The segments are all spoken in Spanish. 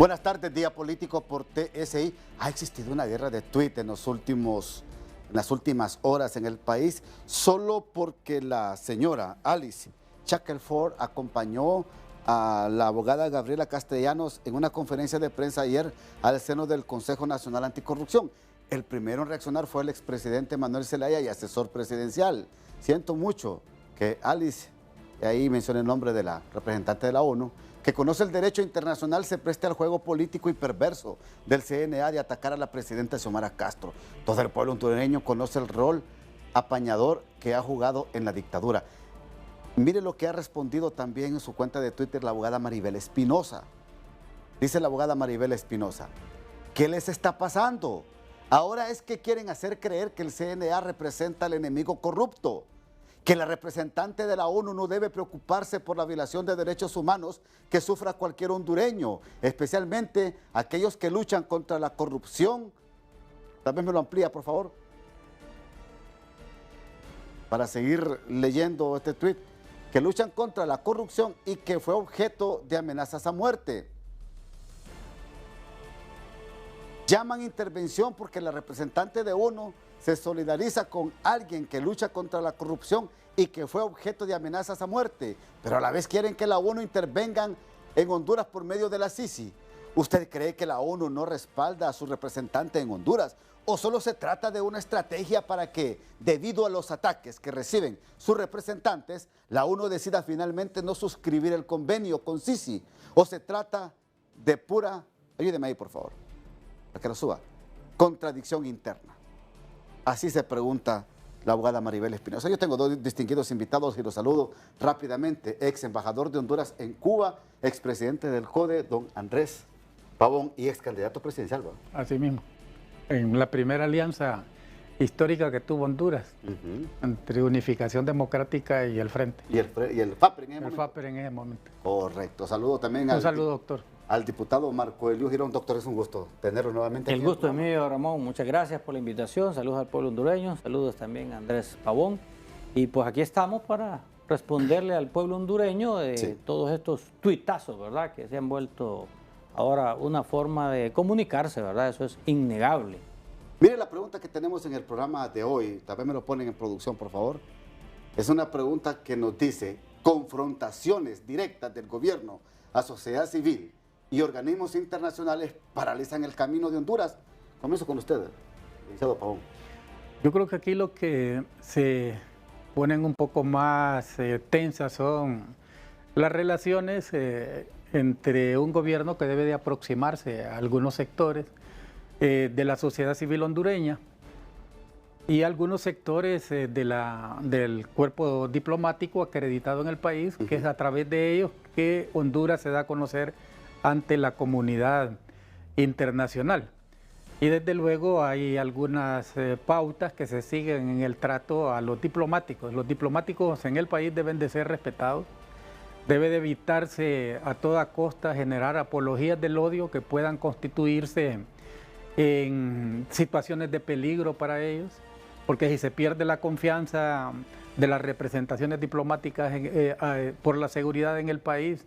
Buenas tardes, Día Político por TSI. Ha existido una guerra de tuit en las últimas horas en el país, solo porque la señora Alice Shackelford acompañó a la abogada Gabriela Castellanos en una conferencia de prensa ayer al seno del Consejo Nacional Anticorrupción. El primero en reaccionar fue el expresidente Manuel Zelaya y asesor presidencial. Siento mucho que Alice, y ahí menciona el nombre de la representante de la ONU, que conoce el derecho internacional, se preste al juego político y perverso del CNA de atacar a la presidenta Xiomara Castro. Todo el pueblo hondureño conoce el rol apañador que ha jugado en la dictadura. Mire lo que ha respondido también en su cuenta de Twitter la abogada Maribel Espinosa. Dice la abogada Maribel Espinosa, ¿qué les está pasando? Ahora es que quieren hacer creer que el CNA representa al enemigo corrupto, que la representante de la ONU no debe preocuparse por la violación de derechos humanos que sufra cualquier hondureño, especialmente aquellos que luchan contra la corrupción. Tal vez me lo amplía, por favor, para seguir leyendo este tuit. Que luchan contra la corrupción y que fue objeto de amenazas a muerte. Llaman intervención porque la representante de ONU se solidariza con alguien que lucha contra la corrupción y que fue objeto de amenazas a muerte, pero a la vez quieren que la ONU intervengan en Honduras por medio de la Sisi. ¿Usted cree que la ONU no respalda a su representante en Honduras? ¿O solo se trata de una estrategia para que, debido a los ataques que reciben sus representantes, la ONU decida finalmente no suscribir el convenio con Sisi? ¿O se trata de pura, ayúdeme ahí por favor, para que lo suba, contradicción interna? Así se pregunta la abogada Maribel Espinosa. Yo tengo dos distinguidos invitados y los saludo rápidamente. Ex embajador de Honduras en Cuba, expresidente del CODE, don Andrés Pavón, y ex candidato presidencial, ¿no? Así mismo. En la primera alianza histórica que tuvo Honduras, entre Unificación Democrática y el Frente. Y el FAPER en ese momento. El FAPER en ese momento. Correcto. Saludo también doctor. Al diputado Marco Elio Girón. Doctor, es un gusto tenerlo nuevamente. El gusto es mío, Ramón. Muchas gracias por la invitación. Saludos al pueblo hondureño. Saludos también a Andrés Pavón. Y pues aquí estamos para responderle al pueblo hondureño de todos estos tuitazos, ¿verdad? Que se han vuelto ahora una forma de comunicarse, ¿verdad? Eso es innegable. Mire la pregunta que tenemos en el programa de hoy. Tal vez me lo ponen en producción, por favor. Es una pregunta que nos dice: confrontaciones directas del gobierno a sociedad civil y organismos internacionales paralizan el camino de Honduras. Comienzo con usted, licenciado Pavón. Yo creo que aquí lo que se ponen un poco más tensas son las relaciones entre un gobierno que debe de aproximarse a algunos sectores de la sociedad civil hondureña y algunos sectores del cuerpo diplomático acreditado en el país, que es a través de ellos que Honduras se da a conocer ante la comunidad internacional. Y desde luego hay algunas pautas que se siguen en el trato a los diplomáticos. Los diplomáticos en el país deben de ser respetados. Debe de evitarse a toda costa generar apologías del odio que puedan constituirse en situaciones de peligro para ellos, porque si se pierde la confianza de las representaciones diplomáticas por la seguridad en el país,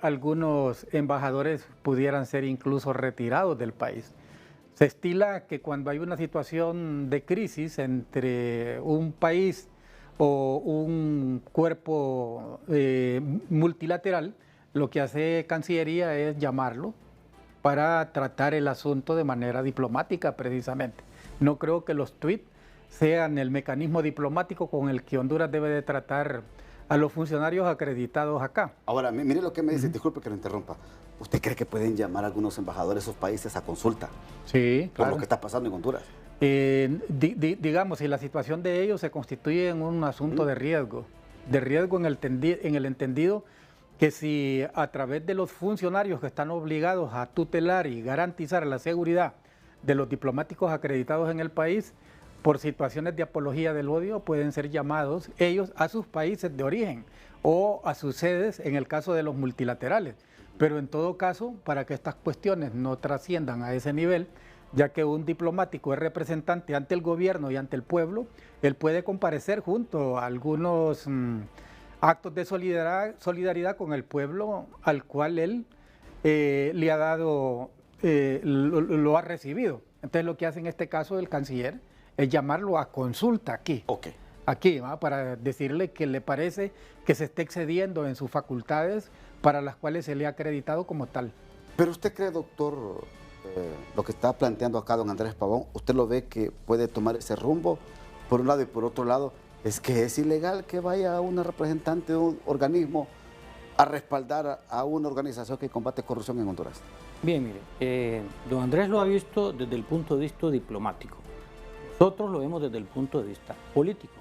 algunos embajadores pudieran ser incluso retirados del país. Se estila que cuando hay una situación de crisis entre un país o un cuerpo multilateral, lo que hace Cancillería es llamarlo para tratar el asunto de manera diplomática precisamente. No creo que los tweets sean el mecanismo diplomático con el que Honduras debe de tratar a los funcionarios acreditados acá. Ahora, mire lo que me dice, disculpe que lo interrumpa. ¿Usted cree que pueden llamar a algunos embajadores de esos países a consulta? Sí, por lo que está pasando en Honduras. Digamos, si la situación de ellos se constituye en un asunto de riesgo en el entendido que si a través de los funcionarios que están obligados a tutelar y garantizar la seguridad de los diplomáticos acreditados en el país, por situaciones de apología del odio, pueden ser llamados ellos a sus países de origen o a sus sedes en el caso de los multilaterales. Pero en todo caso, para que estas cuestiones no trasciendan a ese nivel, ya que un diplomático es representante ante el gobierno y ante el pueblo, él puede comparecer junto a algunos actos de solidaridad con el pueblo al cual él le ha dado, lo ha recibido. Entonces lo que hace en este caso el canciller es llamarlo a consulta aquí. Ok. Aquí, ¿va? Para decirle que le parece que se está excediendo en sus facultades para las cuales se le ha acreditado como tal. Pero usted cree, doctor, lo que está planteando acá don Andrés Pavón, ¿usted lo ve que puede tomar ese rumbo por un lado y por otro lado? Es que es ilegal que vaya una representante de un organismo a respaldar a una organización que combate corrupción en Honduras. Bien, mire, don Andrés lo ha visto desde el punto de vista diplomático. Nosotros lo vemos desde el punto de vista político.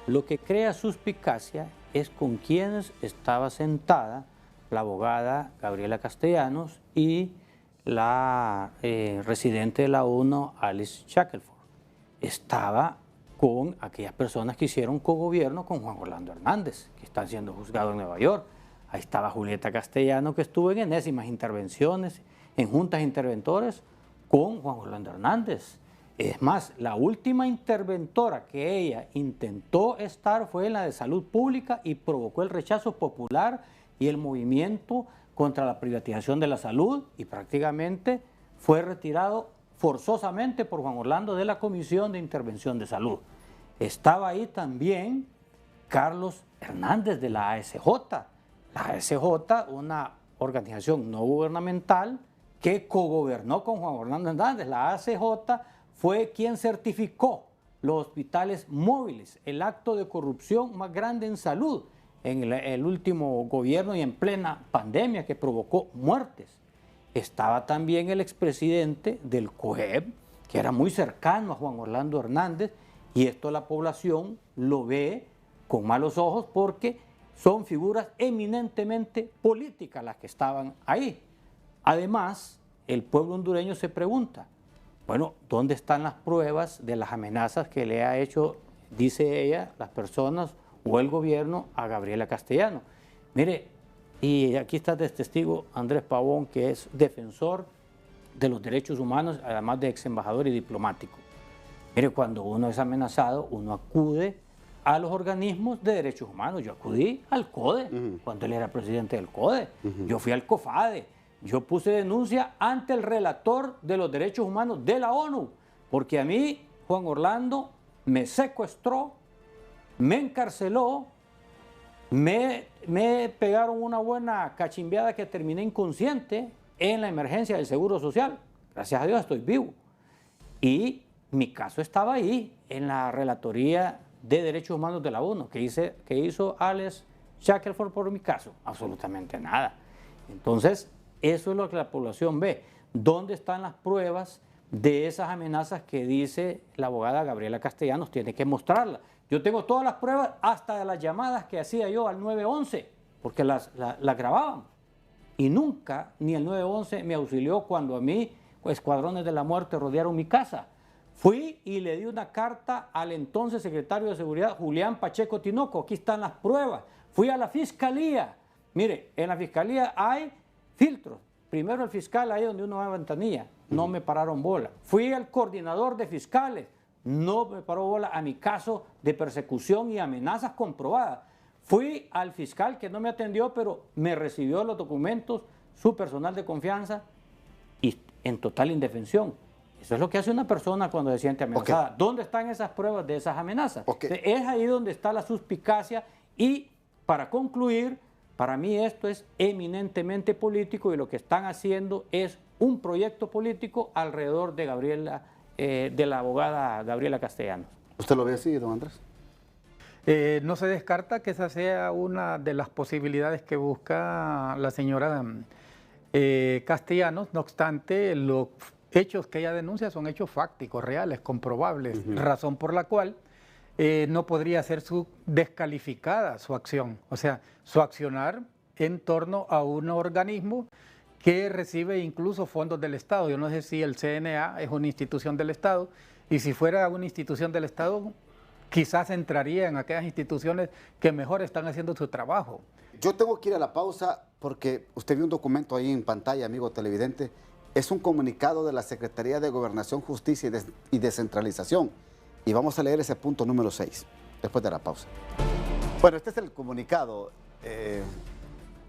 Lo que crea suspicacia es con quienes estaba sentada la abogada Gabriela Castellanos y la residente de la ONU, Alice Shackelford. Estaba con aquellas personas que hicieron cogobierno con Juan Orlando Hernández, que están siendo juzgados en Nueva York. Ahí estaba Julieta Castellano, que estuvo en enésimas intervenciones, en juntas interventores con Juan Orlando Hernández. Es más, la última interventora que ella intentó estar fue en la de Salud Pública y provocó el rechazo popular y el movimiento contra la privatización de la salud y prácticamente fue retirado forzosamente por Juan Orlando de la Comisión de Intervención de Salud. Estaba ahí también Carlos Hernández de la ASJ. La ASJ, una organización no gubernamental que cogobernó con Juan Orlando Hernández. La ASJ fue quien certificó los hospitales móviles, el acto de corrupción más grande en salud en el último gobierno y en plena pandemia que provocó muertes. Estaba también el expresidente del COEP, que era muy cercano a Juan Orlando Hernández, y esto la población lo ve con malos ojos porque son figuras eminentemente políticas las que estaban ahí. Además, el pueblo hondureño se pregunta, bueno, ¿dónde están las pruebas de las amenazas que le ha hecho, dice ella, las personas o el gobierno a Gabriela Castellano? Mire, y aquí está de testigo Andrés Pavón, que es defensor de los derechos humanos, además de ex embajador y diplomático. Mire, cuando uno es amenazado, uno acude a los organismos de derechos humanos. Yo acudí al CODE, cuando él era presidente del CODE. Yo fui al COFADE. Yo puse denuncia ante el relator de los derechos humanos de la ONU, porque a mí, Juan Orlando, me secuestró, me encarceló, me pegaron una buena cachimbeada que terminé inconsciente en la emergencia del Seguro Social. Gracias a Dios estoy vivo. Y mi caso estaba ahí, en la Relatoría de Derechos Humanos de la ONU, que hizo Alice Shackelford por mi caso. Absolutamente nada. Entonces, eso es lo que la población ve. ¿Dónde están las pruebas de esas amenazas que dice la abogada Gabriela Castellanos? Tiene que mostrarlas. Yo tengo todas las pruebas, hasta de las llamadas que hacía yo al 911, porque las grababan. Y nunca, ni el 911 me auxilió cuando a mí escuadrones de la muerte rodearon mi casa. Fui y le di una carta al entonces secretario de Seguridad, Julián Pacheco Tinoco. Aquí están las pruebas. Fui a la fiscalía. Mire, en la fiscalía hay filtros. Primero el fiscal, ahí donde uno va a ventanilla, no me pararon bola. Fui al coordinador de fiscales, no me paró bola a mi caso de persecución y amenazas comprobadas. Fui al fiscal que no me atendió, pero me recibió los documentos, su personal de confianza, y en total indefensión. Eso es lo que hace una persona cuando se siente amenazada. Okay. ¿Dónde están esas pruebas de esas amenazas? Okay. Es ahí donde está la suspicacia y, para concluir, para mí esto es eminentemente político y lo que están haciendo es un proyecto político alrededor de la abogada Gabriela Castellanos. ¿Usted lo ve así, don Andrés? No se descarta que esa sea una de las posibilidades que busca la señora Castellanos. No obstante, los hechos que ella denuncia son hechos fácticos, reales, comprobables, razón por la cual no podría ser descalificada su acción, o sea, su accionar en torno a un organismo que recibe incluso fondos del Estado. Yo no sé si el CNA es una institución del Estado, y si fuera una institución del Estado, quizás entraría en aquellas instituciones que mejor están haciendo su trabajo. Yo tengo que ir a la pausa porque usted vio un documento ahí en pantalla, amigo televidente. Es un comunicado de la Secretaría de Gobernación, Justicia y Descentralización. Y vamos a leer ese punto número 6, después de la pausa. Bueno, este es el comunicado.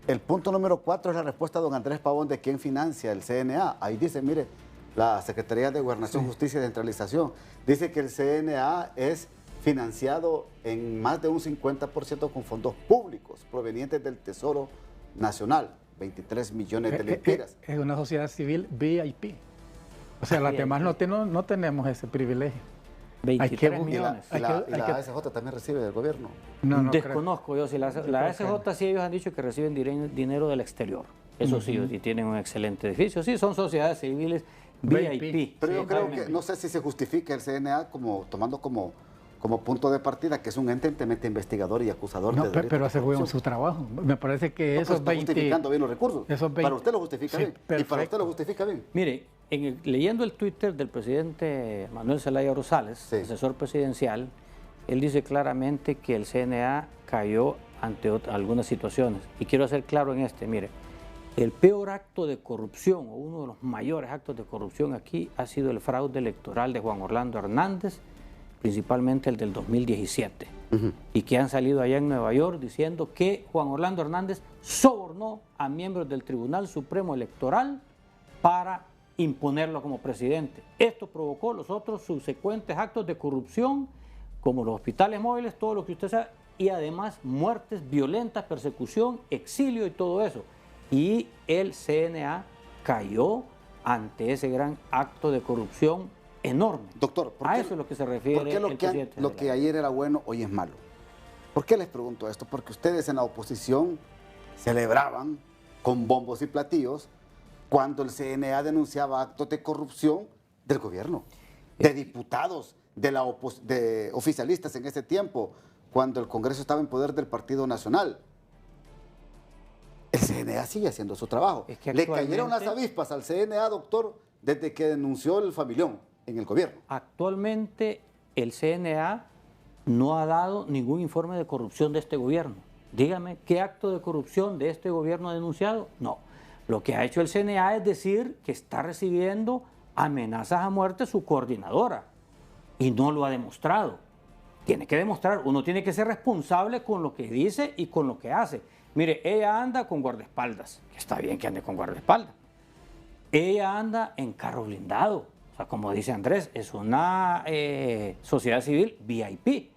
El punto número 4 es la respuesta de don Andrés Pavón de quién financia el CNA. Ahí dice, mire, la Secretaría de Gobernación, Justicia y Descentralización, dice que el CNA es financiado en más de un 50% con fondos públicos provenientes del Tesoro Nacional, 23 millones de lempiras. Es una sociedad civil VIP. O sea, las demás no tenemos ese privilegio. 23 millones. ¿Y la ASJ también recibe del gobierno? No desconozco yo si la ASJ sí ellos han dicho que reciben dinero del exterior. Eso sí, y tienen un excelente edificio. Sí, son sociedades civiles VIP. Pero yo creo que, no sé si se justifica el CNA tomando como punto de partida que es un ente enteramente investigador y acusador de delitos. Pero hace bien su trabajo. Me parece que esos 20... Está justificando bien los recursos. Para usted lo justifica bien. Perfecto. Y para usted lo justifica bien. Mire, leyendo el Twitter del presidente Manuel Zelaya Rosales, asesor presidencial, él dice claramente que el CNA cayó ante algunas situaciones. Y quiero hacer claro en mire, el peor acto de corrupción, o uno de los mayores actos de corrupción aquí, ha sido el fraude electoral de Juan Orlando Hernández, principalmente el del 2017, y que han salido allá en Nueva York diciendo que Juan Orlando Hernández sobornó a miembros del Tribunal Supremo Electoral para imponerlo como presidente. Esto provocó los otros subsecuentes actos de corrupción, como los hospitales móviles, todo lo que usted sabe, y además muertes violentas, persecución, exilio y todo eso. Y el CNA cayó ante ese gran acto de corrupción enorme. Doctor, a eso es lo que se refiere. ¿Por qué lo que ayer era bueno, hoy es malo? ¿Por qué les pregunto esto? Porque ustedes en la oposición celebraban con bombos y platillos cuando el CNA denunciaba actos de corrupción del gobierno, de diputados, de oficialistas en ese tiempo, cuando el Congreso estaba en poder del Partido Nacional. El CNA sigue haciendo su trabajo. Le cayeron las avispas al CNA, doctor, desde que denunció el familión en el gobierno. Actualmente el CNA no ha dado ningún informe de corrupción de este gobierno. Dígame, ¿qué acto de corrupción de este gobierno ha denunciado? No. Lo que ha hecho el CNA es decir que está recibiendo amenazas a muerte su coordinadora y no lo ha demostrado. Tiene que demostrar, uno tiene que ser responsable con lo que dice y con lo que hace. Mire, ella anda con guardaespaldas, que está bien que ande con guardaespaldas. Ella anda en carro blindado. O sea, como dice Andrés, es una sociedad civil VIP.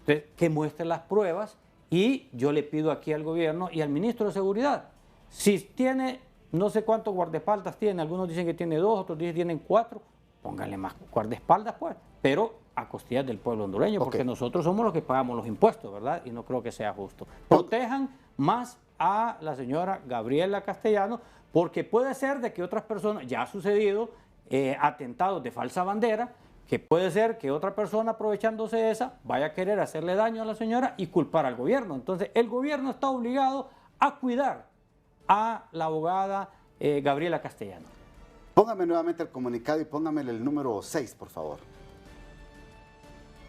Entonces, que muestre las pruebas y yo le pido aquí al gobierno y al ministro de Seguridad, si tiene, no sé cuántos guardaespaldas tiene, algunos dicen que tiene 2, otros dicen que tienen 4, pónganle más guardaespaldas pues, pero a costillas del pueblo hondureño, porque nosotros somos los que pagamos los impuestos, ¿verdad? Y no creo que sea justo. Protejan más a la señora Gabriela Castellano, porque puede ser de que otras personas, ya ha sucedido, atentados de falsa bandera, que puede ser que otra persona aprovechándose de esa vaya a querer hacerle daño a la señora y culpar al gobierno. Entonces el gobierno está obligado a cuidar a la abogada Gabriela Castellano. Póngame nuevamente el comunicado y póngame el número 6, por favor.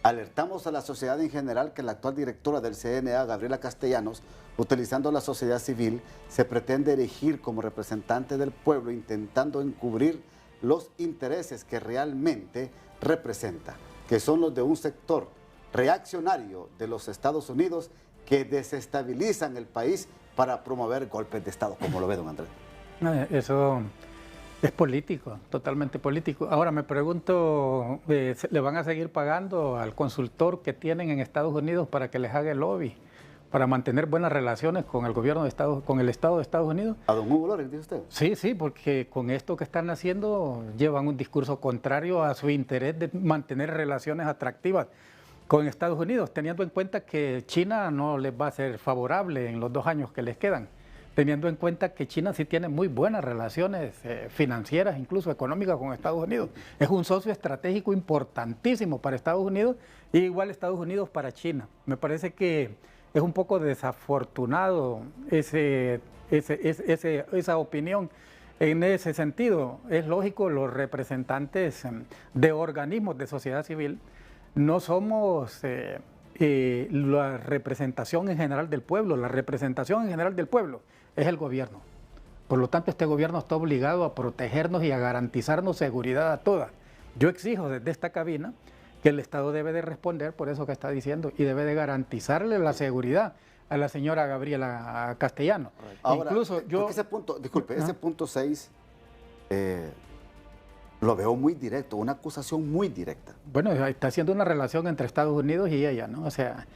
Alertamos a la sociedad en general que la actual directora del CNA, Gabriela Castellanos, utilizando la sociedad civil, se pretende erigir como representante del pueblo, intentando encubrir los intereses que realmente representa, que son los de un sector reaccionario de los Estados Unidos que desestabilizan el país para promover golpes de Estado, como lo ve don Andrés. Eso es político, totalmente político. Ahora me pregunto, ¿le van a seguir pagando al consultor que tienen en Estados Unidos para que les haga el lobby, para mantener buenas relaciones con el gobierno de Estados, con el Estado de Estados Unidos? ¿A don Hugo López, dice usted? Sí, sí, porque con esto que están haciendo llevan un discurso contrario a su interés de mantener relaciones atractivas con Estados Unidos, teniendo en cuenta que China no les va a ser favorable en los 2 años que les quedan, teniendo en cuenta que China sí tiene muy buenas relaciones financieras, incluso económicas con Estados Unidos. Es un socio estratégico importantísimo para Estados Unidos y igual Estados Unidos para China. Me parece que es un poco desafortunado esa opinión. En ese sentido, es lógico, los representantes de organismos de sociedad civil no somos la representación en general del pueblo. La representación en general del pueblo es el gobierno. Por lo tanto, este gobierno está obligado a protegernos y a garantizarnos seguridad a todas. Yo exijo desde esta cabina que el Estado debe de responder por eso que está diciendo y debe de garantizarle la seguridad a la señora Gabriela Castellanos. Ahora, Incluso yo... ese punto, disculpe, ese punto 6 lo veo muy directo, una acusación muy directa. Bueno, está haciendo una relación entre Estados Unidos y ella, ¿no? O sea,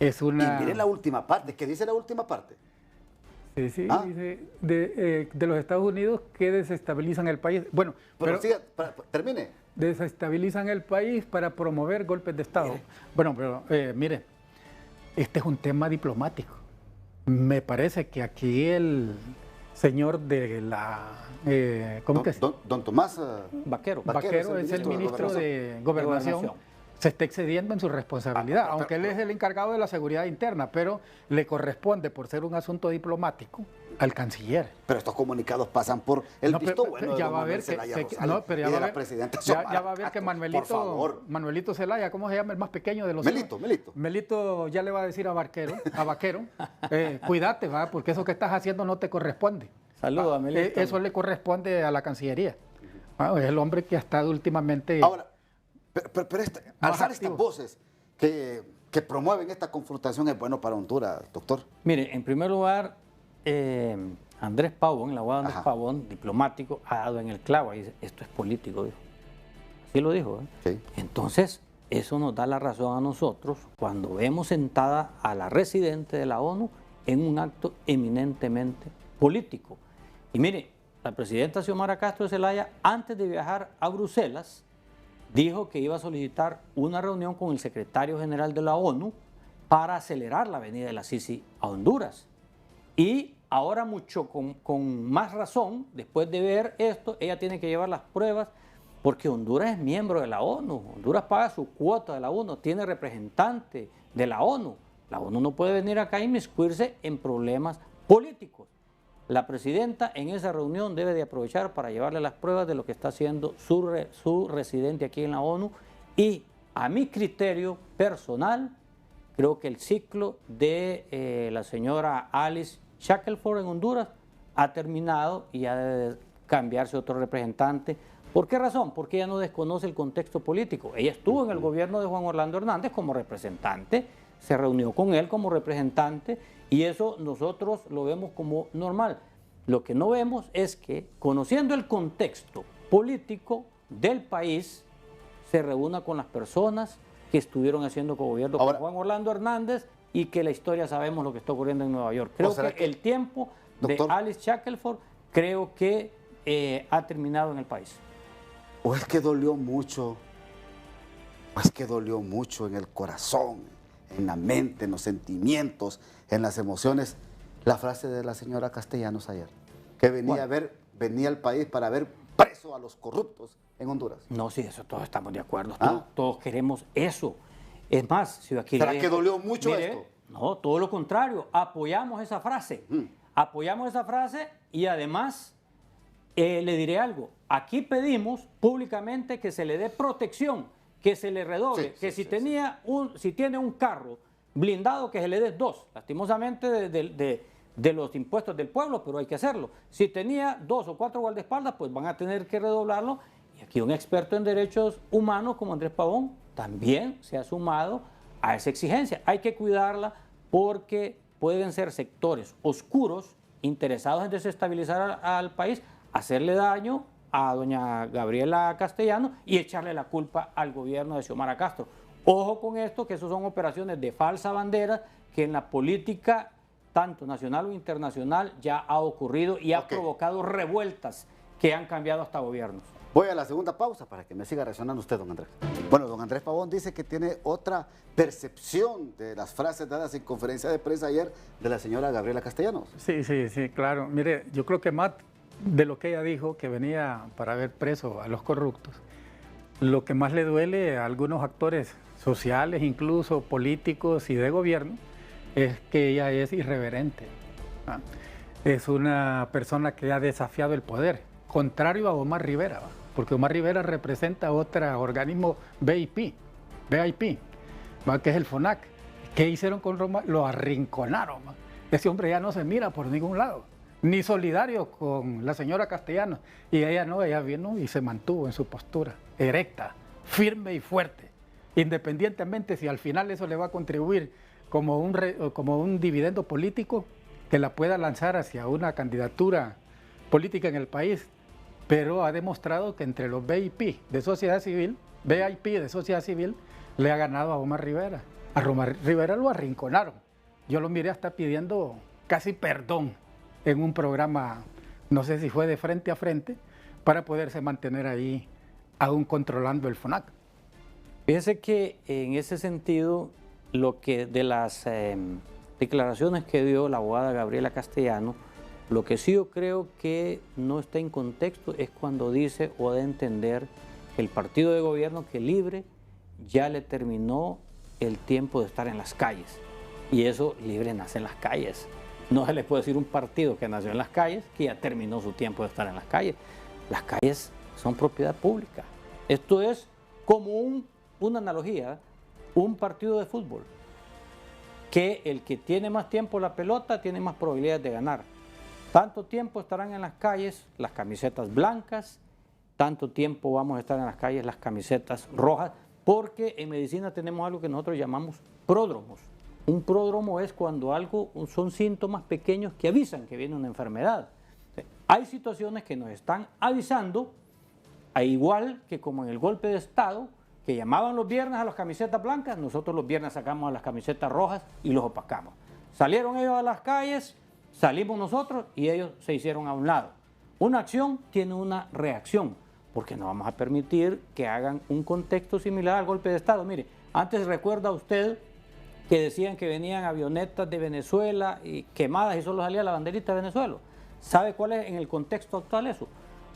es una... Y mire la última parte, ¿qué dice la última parte? Sí, sí, dice de los Estados Unidos que desestabilizan el país. Bueno, pero siga, termine. Desestabilizan el país para promover golpes de Estado. Bueno, pero mire, este es un tema diplomático. Me parece que aquí el señor de la... ¿cómo que es? Don Tomás Vaquero. Vaquero es el ministro de Gobernación. Se está excediendo en su responsabilidad, aunque él es el encargado de la seguridad interna, pero le corresponde, por ser un asunto diplomático, al canciller. Pero estos comunicados pasan por el visto bueno de ya va a ver la presidenta Xiomara ya va a ver que Manuelito Zelaya, ¿cómo se llama el más pequeño de los Melito ya le va a decir a Vaquero, cuídate, va, porque eso que estás haciendo no te corresponde. Saludos a Melito. Eso le corresponde a la Cancillería. Es el hombre que ha estado últimamente... Ahora, pero alzar estas voces que promueven esta confrontación es bueno para Honduras, doctor. Mire, en primer lugar, Andrés Pavón, el abogado Andrés Pavón, diplomático, ha dado en el clavo. Dice, esto es político, dijo. Así lo dijo. Sí. Entonces, eso nos da la razón a nosotros cuando vemos sentada a la residente de la ONU en un acto eminentemente político. Y mire, la presidenta Xiomara Castro de Zelaya, antes de viajar a Bruselas, dijo que iba a solicitar una reunión con el secretario general de la ONU para acelerar la venida de la Sisi a Honduras. Y ahora mucho con más razón, después de ver esto, ella tiene que llevar las pruebas porque Honduras es miembro de la ONU. Honduras paga su cuota de la ONU, tiene representante de la ONU. La ONU no puede venir acá a inmiscuirse en problemas políticos. La presidenta en esa reunión debe de aprovechar para llevarle las pruebas de lo que está haciendo su residente aquí en la ONU y a mi criterio personal, creo que el ciclo de la señora Alice Shackelford en Honduras ha terminado y ya debe cambiarse otro representante. ¿Por qué razón? Porque ella no desconoce el contexto político. Ella estuvo en el gobierno de Juan Orlando Hernández como representante, se reunió con él como representante y eso nosotros lo vemos como normal. Lo que no vemos es que, conociendo el contexto político del país, se reúna con las personas que estuvieron haciendo gobierno con Juan Orlando Hernández y que la historia sabemos lo que está ocurriendo en Nueva York. Creo que el tiempo de Alice Shackelford creo que ha terminado en el país. ¿O es que dolió mucho? En el corazón, en la mente, en los sentimientos, en las emociones, la frase de la señora Castellanos ayer, que venía al país para ver preso a los corruptos en Honduras? No, sí, eso todos estamos de acuerdo, todos queremos eso. Es más, si aquí ¿será que dolió mucho esto? No, todo lo contrario, apoyamos esa frase, y además le diré algo, aquí pedimos públicamente que se le dé protección, que se le redoble, si tiene un carro blindado, que se le dé 2, lastimosamente de los impuestos del pueblo, pero hay que hacerlo. Si tenía 2 o 4 guardaespaldas, pues van a tener que redoblarlo. Y aquí un experto en derechos humanos como Andrés Pavón también se ha sumado a esa exigencia. Hay que cuidarla porque pueden ser sectores oscuros interesados en desestabilizar al país, hacerle daño a doña Gabriela Castellanos y echarle la culpa al gobierno de Xiomara Castro. Ojo con esto, que eso son operaciones de falsa bandera que en la política, tanto nacional o internacional, ya ha ocurrido y ha provocado revueltas que han cambiado hasta gobiernos. Voy a la segunda pausa para que me siga reaccionando usted, don Andrés. Bueno, don Andrés Pavón dice que tiene otra percepción de las frases dadas en conferencia de prensa ayer de la señora Gabriela Castellanos. Sí, claro. Mire, yo creo que más de lo que ella dijo, que venía para ver preso a los corruptos, lo que más le duele a algunos actores sociales, incluso políticos y de gobierno, es que ella es irreverente. Es una persona que ha desafiado el poder, contrario a Omar Rivera, porque Omar Rivera representa otro organismo VIP, que es el FONAC. ¿Qué hicieron con Roma? Lo arrinconaron. Ese hombre ya no se mira por ningún lado, ni solidario con la señora Castellanos. Y ella no, ella vino y se mantuvo en su postura, erecta, firme y fuerte, independientemente si al final eso le va a contribuir como un dividendo político que la pueda lanzar hacia una candidatura política en el país, pero ha demostrado que entre los VIP de sociedad civil, le ha ganado a Omar Rivera. A Omar Rivera lo arrinconaron. Yo lo miré hasta pidiendo casi perdón en un programa, no sé si fue de Frente a Frente, para poderse mantener ahí aún controlando el FONAC. Fíjese que en ese sentido, lo que de las declaraciones que dio la abogada Gabriela Castellano, lo que sí yo creo que no está en contexto es cuando dice o de entender que el partido de gobierno, que Libre, ya le terminó el tiempo de estar en las calles. Y eso, Libre nace en las calles. No se le puede decir un partido que nació en las calles que ya terminó su tiempo de estar en las calles. Las calles son propiedad pública. Esto es como una analogía, un partido de fútbol, que el que tiene más tiempo la pelota tiene más probabilidades de ganar. Tanto tiempo estarán en las calles las camisetas blancas, tanto tiempo vamos a estar en las calles las camisetas rojas, porque en medicina tenemos algo que nosotros llamamos pródromos. Un pródromo es cuando son síntomas pequeños que avisan que viene una enfermedad. Hay situaciones que nos están avisando, a igual que como en el golpe de Estado, que llamaban los viernes a las camisetas blancas, nosotros los viernes sacamos a las camisetas rojas y los opacamos. Salieron ellos a las calles, salimos nosotros y ellos se hicieron a un lado. Una acción tiene una reacción, porque no vamos a permitir que hagan un contexto similar al golpe de Estado. Mire, antes recuerda usted que decían que venían avionetas de Venezuela y quemadas y solo salía la banderita de Venezuela. ¿Sabe cuál es en el contexto actual eso?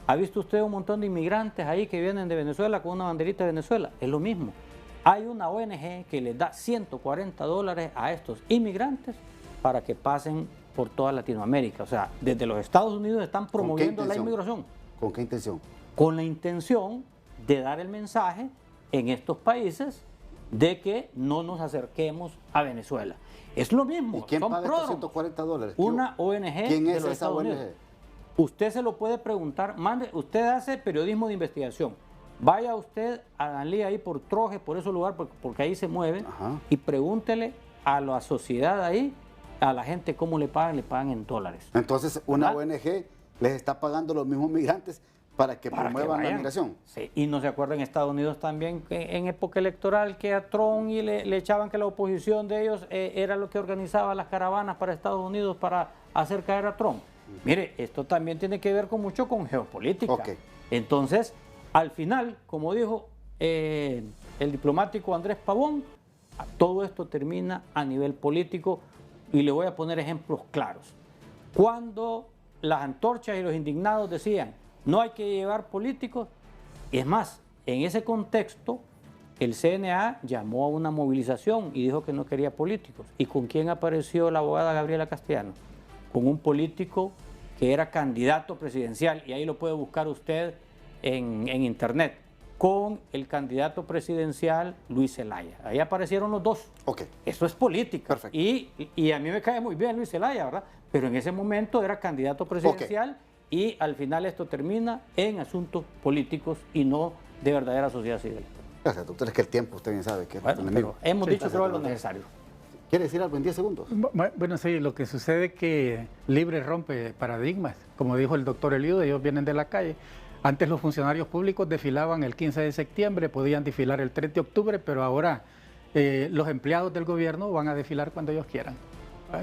¿Ha visto usted un montón de inmigrantes ahí que vienen de Venezuela con una banderita de Venezuela? Es lo mismo. Hay una ONG que les da $140 a estos inmigrantes para que pasen por toda Latinoamérica. O sea, desde los Estados Unidos están promoviendo la inmigración. ¿Con qué intención? Con la intención de dar el mensaje en estos países de que no nos acerquemos a Venezuela. Es lo mismo. ¿Y quién paga estos $140? Una ONG ¿Quién de es los esa Estados ONG? Unidos. Usted se lo puede preguntar, usted hace periodismo de investigación. Vaya usted a Danlí ahí por Troje, por ese lugar, porque ahí se mueve, y pregúntele a la sociedad ahí, a la gente cómo le pagan en dólares. Entonces, una ONG les está pagando los mismos migrantes para que promuevan la migración. Sí, y no se acuerda en Estados Unidos también que en época electoral que a Trump y le echaban que la oposición de ellos era lo que organizaba las caravanas para Estados Unidos para hacer caer a Trump. Mire, esto también tiene que ver mucho con geopolítica. Entonces, al final, como dijo el diplomático Andrés Pavón, todo esto termina a nivel político y le voy a poner ejemplos claros. Cuando las antorchas y los indignados decían no hay que llevar políticos, es más, en ese contexto el CNA llamó a una movilización y dijo que no quería políticos. ¿Y con quién apareció la abogada Gabriela Castellano? Con un político que era candidato presidencial, y ahí lo puede buscar usted en internet, con el candidato presidencial Luis Zelaya. Ahí aparecieron los dos. Eso es política. Perfecto. Y a mí me cae muy bien Luis Zelaya, ¿verdad? Pero en ese momento era candidato presidencial y al final esto termina en asuntos políticos y no de verdadera sociedad civil. Gracias, doctor. Es que el tiempo usted bien sabe que es bueno, enemigo. Hemos dicho creo lo necesario. ¿Quiere decir algo en 10 segundos? Bueno, sí, lo que sucede es que Libre rompe paradigmas. Como dijo el doctor Eliud, ellos vienen de la calle. Antes los funcionarios públicos desfilaban el 15 de septiembre, podían desfilar el 3 de octubre, pero ahora los empleados del gobierno van a desfilar cuando ellos quieran.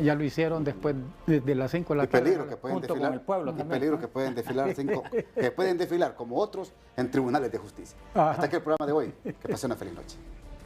Ya lo hicieron después de las 5 de la tarde. Peligro que pueden desfilar, con el pueblo. Y peligro que pueden desfilar, que pueden desfilar como otros en tribunales de justicia. Hasta aquí el programa de hoy. Que pase una feliz noche.